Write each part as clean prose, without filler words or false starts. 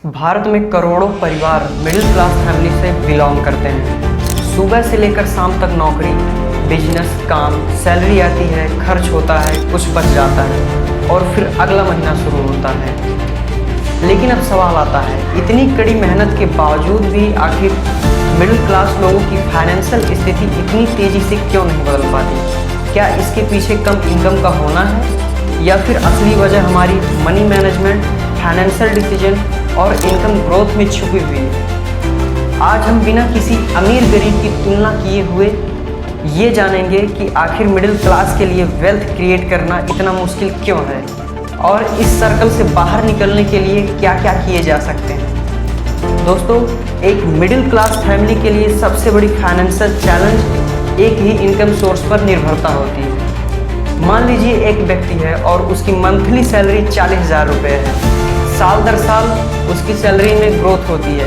भारत में करोड़ों परिवार मिडिल क्लास फैमिली से बिलोंग करते हैं। सुबह से लेकर शाम तक नौकरी, बिजनेस, काम, सैलरी आती है, खर्च होता है, कुछ बच जाता है और फिर अगला महीना शुरू होता है। लेकिन अब सवाल आता है, इतनी कड़ी मेहनत के बावजूद भी आखिर मिडिल क्लास लोगों की फाइनेंशियल स्थिति इतनी तेज़ी से क्यों नहीं बदल पाती? क्या इसके पीछे कम इनकम का होना है या फिर असली वजह हमारी मनी मैनेजमेंट, फाइनेंशियल डिसीजन और इनकम ग्रोथ में छुपी हुई है? आज हम बिना किसी अमीर गरीब की तुलना किए हुए ये जानेंगे कि आखिर मिडिल क्लास के लिए वेल्थ क्रिएट करना इतना मुश्किल क्यों है और इस सर्कल से बाहर निकलने के लिए क्या क्या किए जा सकते हैं। दोस्तों, एक मिडिल क्लास फैमिली के लिए सबसे बड़ी फाइनेंशियल चैलेंज एक ही इनकम सोर्स पर निर्भरता होती है। मान लीजिए एक व्यक्ति है और उसकी मंथली सैलरी 40,000 रुपये है। साल दर साल उसकी सैलरी में ग्रोथ होती है,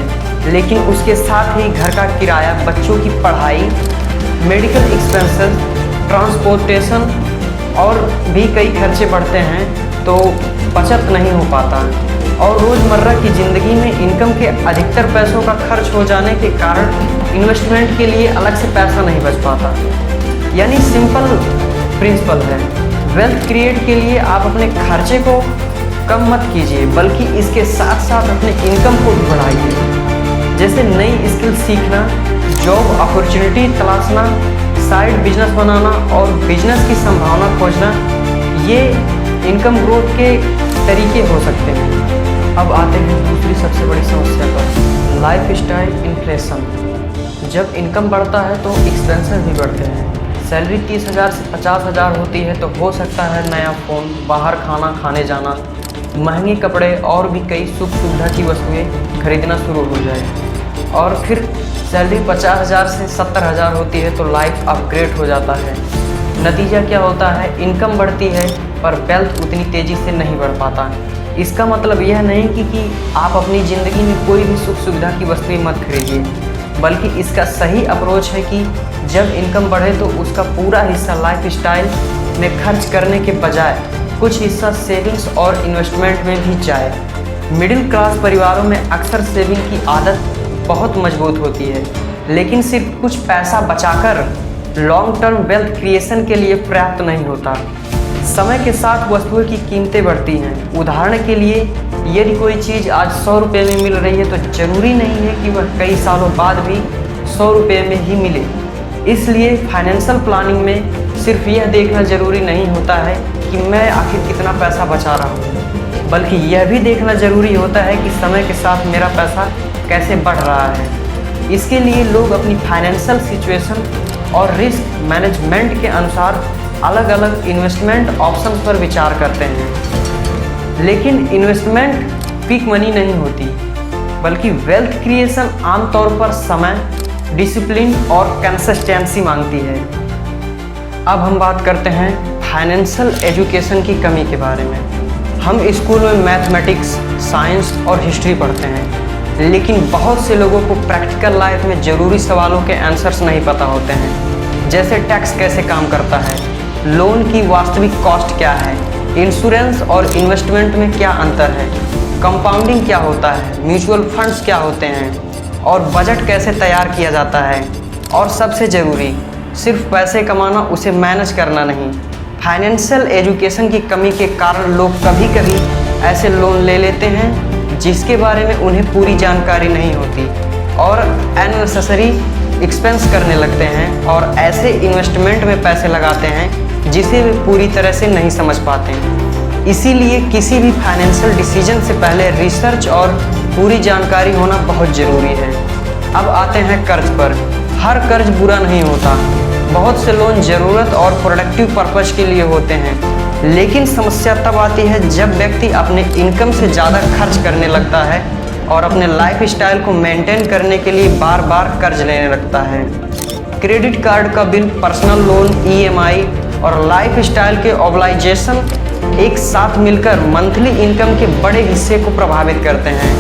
लेकिन उसके साथ ही घर का किराया, बच्चों की पढ़ाई, मेडिकल एक्सपेंसेस, ट्रांसपोर्टेशन और भी कई खर्चे बढ़ते हैं तो बचत नहीं हो पाता और रोज़मर्रा की ज़िंदगी में इनकम के अधिकतर पैसों का खर्च हो जाने के कारण इन्वेस्टमेंट के लिए अलग से पैसा नहीं बच पाता। यानी सिंपल प्रिंसिपल है, वेल्थ क्रिएट के लिए आप अपने खर्चे को कम मत कीजिए, बल्कि इसके साथ साथ अपने इनकम को भी बढ़ाइए। जैसे नई स्किल सीखना, जॉब अपॉर्चुनिटी तलाशना, साइड बिजनेस बनाना और बिजनेस की संभावना खोजना, ये इनकम ग्रोथ के तरीके हो सकते हैं। अब आते हैं दूसरी सबसे बड़ी समस्या पर, लाइफ स्टाइल इन्फ्लेशन। जब इनकम बढ़ता है तो एक्सपेंसेस भी बढ़ते हैं। सैलरी 30,000 से 50,000 होती है तो हो सकता है नया फ़ोन, बाहर खाना खाने जाना, महंगे कपड़े और भी कई सुख सुविधा की वस्तुएं खरीदना शुरू हो जाए। और फिर सैलरी 50,000 से 70,000 होती है तो लाइफ अपग्रेड हो जाता है। नतीजा क्या होता है? इनकम बढ़ती है पर वेल्थ उतनी तेज़ी से नहीं बढ़ पाता। इसका मतलब यह नहीं कि आप अपनी ज़िंदगी में कोई भी सुख सुविधा की वस्तुएं मत खरीदिए, बल्कि इसका सही अप्रोच है कि जब इनकम बढ़े तो उसका पूरा हिस्सा लाइफ स्टाइल में खर्च करने के बजाय कुछ हिस्सा सेविंग्स और इन्वेस्टमेंट में भी जाए। मिडिल क्लास परिवारों में अक्सर सेविंग की आदत बहुत मजबूत होती है, लेकिन सिर्फ कुछ पैसा बचाकर लॉन्ग टर्म वेल्थ क्रिएशन के लिए पर्याप्त नहीं होता। समय के साथ वस्तुओं की कीमतें बढ़ती हैं। उदाहरण के लिए, यदि कोई चीज़ आज 100 रुपये में मिल रही है तो ज़रूरी नहीं है कि वह कई सालों बाद भी 100 रुपये में ही मिले। इसलिए फाइनेंशियल प्लानिंग में सिर्फ यह देखना ज़रूरी नहीं होता है कि मैं आखिर कितना पैसा बचा रहा हूँ, बल्कि यह भी देखना ज़रूरी होता है कि समय के साथ मेरा पैसा कैसे बढ़ रहा है। इसके लिए लोग अपनी फाइनेंशियल सिचुएशन और रिस्क मैनेजमेंट के अनुसार अलग अलग इन्वेस्टमेंट ऑप्शंस पर विचार करते हैं। लेकिन इन्वेस्टमेंट क्विक मनी नहीं होती, बल्कि वेल्थ क्रिएशन आमतौर पर समय, डिसिप्लिन और कंसिस्टेंसी मांगती है। अब हम बात करते हैं फाइनेंशियल एजुकेशन की कमी के बारे में। हम स्कूल में मैथमेटिक्स, साइंस और हिस्ट्री पढ़ते हैं, लेकिन बहुत से लोगों को प्रैक्टिकल लाइफ में ज़रूरी सवालों के आंसर्स नहीं पता होते हैं। जैसे टैक्स कैसे काम करता है, लोन की वास्तविक कॉस्ट क्या है, इंश्योरेंस और इन्वेस्टमेंट में क्या अंतर है, कंपाउंडिंग क्या होता है, म्यूचुअल फंड्स क्या होते हैं और बजट कैसे तैयार किया जाता है। और सबसे ज़रूरी, सिर्फ पैसे कमाना, उसे मैनेज करना नहीं। फाइनेंशियल एजुकेशन की कमी के कारण लोग कभी कभी ऐसे लोन ले लेते हैं जिसके बारे में उन्हें पूरी जानकारी नहीं होती और अननेसेसरी एक्सपेंस करने लगते हैं और ऐसे इन्वेस्टमेंट में पैसे लगाते हैं जिसे वे पूरी तरह से नहीं समझ पाते हैं। इसीलिए किसी भी फाइनेंशियल डिसीजन से पहले रिसर्च और पूरी जानकारी होना बहुत ज़रूरी है। अब आते हैं कर्ज पर। हर कर्ज बुरा नहीं होता। बहुत से लोन ज़रूरत और प्रोडक्टिव पर्पज़ के लिए होते हैं, लेकिन समस्या तब आती है जब व्यक्ति अपने इनकम से ज़्यादा खर्च करने लगता है और अपने लाइफ स्टाइल को मेंटेन करने के लिए बार बार कर्ज लेने लगता है। क्रेडिट कार्ड का बिल, पर्सनल लोन, ईएमआई और लाइफ स्टाइल के ऑब्लाइजेशन एक साथ मिलकर मंथली इनकम के बड़े हिस्से को प्रभावित करते हैं।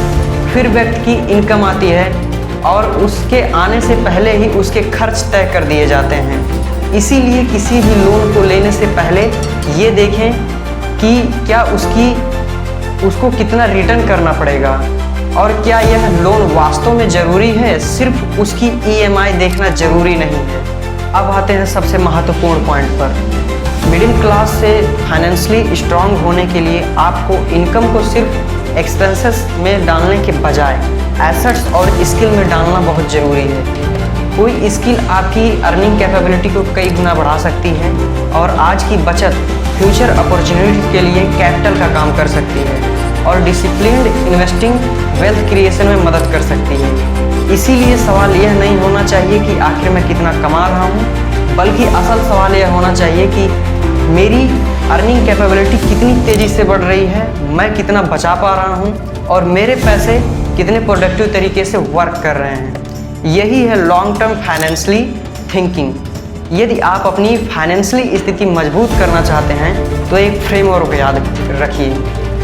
फिर व्यक्ति की इनकम आती है और उसके आने से पहले ही उसके खर्च तय कर दिए जाते हैं। इसीलिए किसी भी लोन को लेने से पहले ये देखें कि क्या उसको कितना रिटर्न करना पड़ेगा, और क्या यह लोन वास्तव में ज़रूरी है? सिर्फ उसकी EMI देखना ज़रूरी नहीं है। अब आते हैं सबसे महत्वपूर्ण पॉइंट पर। मिडिल क्लास से फाइनेंशियली स्ट्रांग होने के लिए आपको इनकम को सिर्फ एक्सपेंसेस में डालने के बजाय एसेट्स और स्किल में डालना बहुत ज़रूरी है। कोई स्किल आपकी अर्निंग कैपेबिलिटी को कई गुना बढ़ा सकती है और आज की बचत फ्यूचर अपॉर्चुनिटी के लिए कैपिटल का काम कर सकती है और डिसिप्लिन्ड इन्वेस्टिंग वेल्थ क्रिएशन में मदद कर सकती है। इसीलिए सवाल यह नहीं होना चाहिए कि आखिर मैं कितना कमा रहा हूँ, बल्कि असल सवाल यह होना चाहिए कि मेरी अर्निंग कैपेबिलिटी कितनी तेज़ी से बढ़ रही है, मैं कितना बचा पा रहा हूँ और मेरे पैसे कितने प्रोडक्टिव तरीके से वर्क कर रहे हैं। यही है लॉन्ग टर्म फाइनेंशियली थिंकिंग। यदि आप अपनी फाइनेंशियली स्थिति मजबूत करना चाहते हैं तो एक फ्रेमवर्क याद रखिए।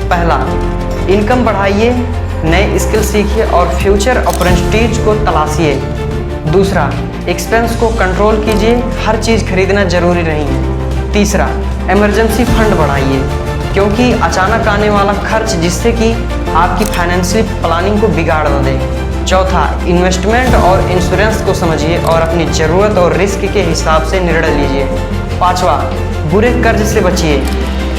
पहला, इनकम बढ़ाइए, नए स्किल सीखिए और फ्यूचर अपॉर्चुनिटीज को तलाशिए। दूसरा, एक्सपेंस को कंट्रोल कीजिए, हर चीज़ खरीदना जरूरी नहीं है। तीसरा, इमरजेंसी फंड बढ़ाइए क्योंकि अचानक आने वाला खर्च जिससे कि आपकी फाइनेंशियल प्लानिंग को बिगाड़ न दे। चौथा, इन्वेस्टमेंट और इंश्योरेंस को समझिए और अपनी ज़रूरत और रिस्क के हिसाब से निर्णय लीजिए। पांचवा, बुरे कर्ज से बचिए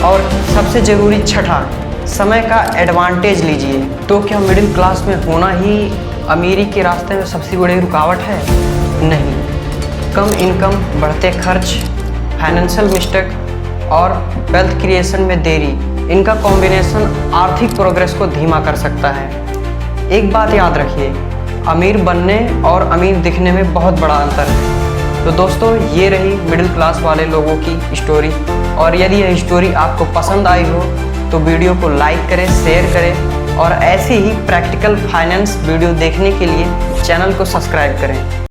और सबसे ज़रूरी छठा, समय का एडवांटेज लीजिए। तो क्या मिडिल क्लास में होना ही अमीरी के रास्ते में सबसे बड़ी रुकावट है? नहीं। कम इनकम, बढ़ते खर्च, फाइनेंशियल मिस्टेक और वेल्थ क्रिएशन में देरी, इनका कॉम्बिनेशन आर्थिक प्रोग्रेस को धीमा कर सकता है। एक बात याद रखिए, अमीर बनने और अमीर दिखने में बहुत बड़ा अंतर है। तो दोस्तों, ये रही मिडिल क्लास वाले लोगों की स्टोरी, और यदि यह स्टोरी आपको पसंद आई हो तो वीडियो को लाइक करें, शेयर करें और ऐसे ही प्रैक्टिकल फाइनेंस वीडियो देखने के लिए चैनल को सब्सक्राइब करें।